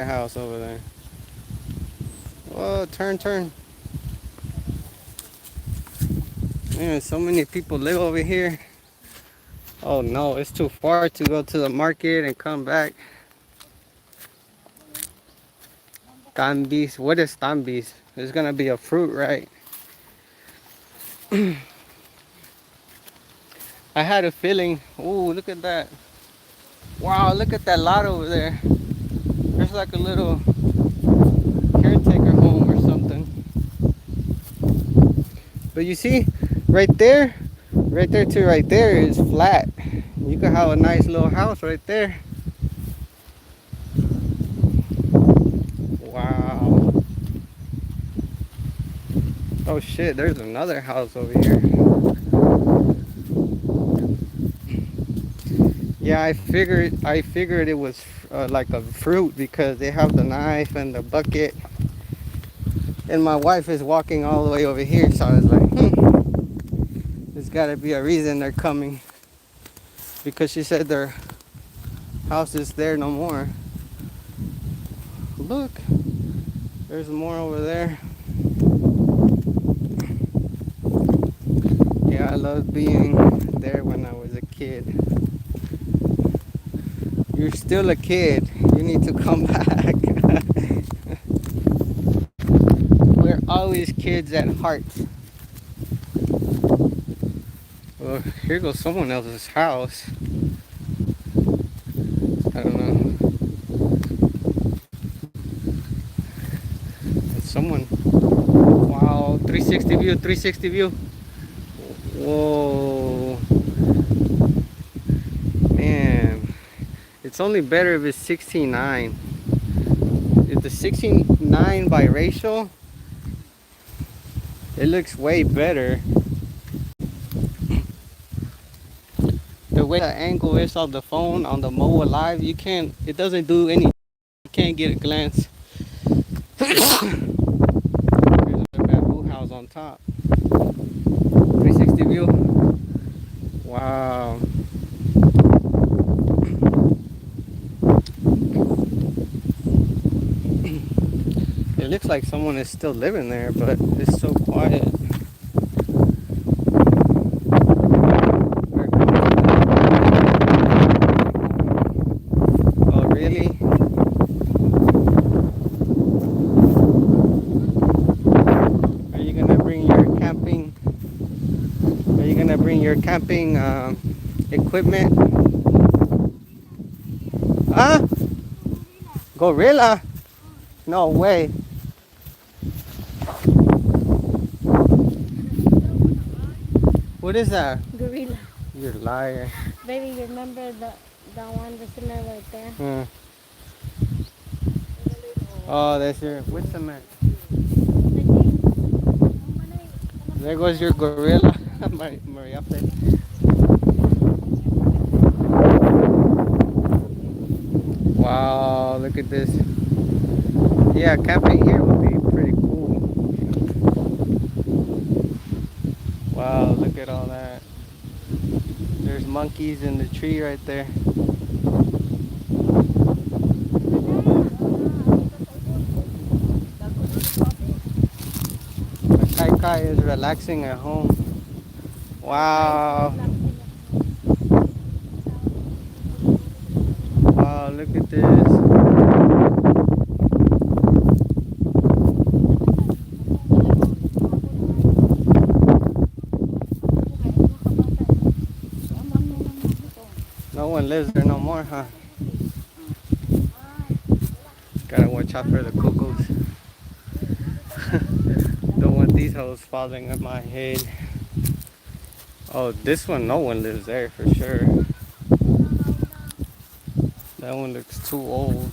house over there. Oh, turn. Man, so many people live over here. Oh no, it's too far to go to the market and come back. Tambiz. What is tambiz? It's gonna be a fruit, right? I had a feeling. Oh, look at that. Wow, look at that lot over there. There's like a little caretaker home or something. But you see, right there to right there is flat. You could have a nice little house right there. Wow. Oh shit, there's another house over here. Yeah, I figured it was like a fruit because they have the knife and the bucket. And my wife is walking all the way over here, so I was like, there's gotta be a reason they're coming. Because she said their house is there no more. Look, there's more over there. Yeah, I loved being there when I was a kid. You're still a kid. You need to come back. We're always kids at heart. Well, here goes someone else's house. I don't know. It's someone. Wow, 360 view, 360 view. Whoa. Man. It's only better if it's 16:9. If the 16:9 biracial, it looks way better. The way the angle is on the phone, on the mobile live, it doesn't do any, you can't get a glance. There's a bamboo house on top. 360 view. Wow. It looks like someone is still living there, but it's so quiet. Oh, really? Are you gonna bring your camping? Are you gonna bring your camping equipment? Huh? Gorilla? No way. What is that? Gorilla. You're a liar. Baby, you remember the one that's in there right there? Hmm. Oh, that's your. What's the man? There goes your gorilla. Maria. Wow, look at this. Yeah, camping here would be pretty cool. Wow, look at all that. There's monkeys in the tree right there. The Kai Kai is relaxing at home. Wow. Wow, look at this. No one lives there no more, huh? Gotta watch out for the cuckoos. Don't want these hoes falling on my head. Oh, this one, no one lives there for sure. That one looks too old.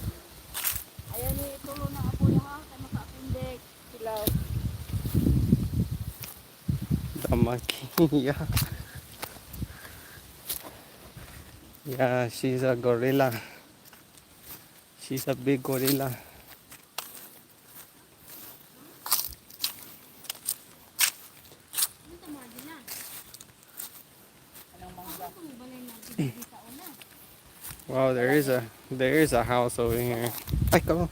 The monkey, yeah. Yeah, she's a gorilla. She's a big gorilla. Wow, there is a house over here. Ay, cabrón.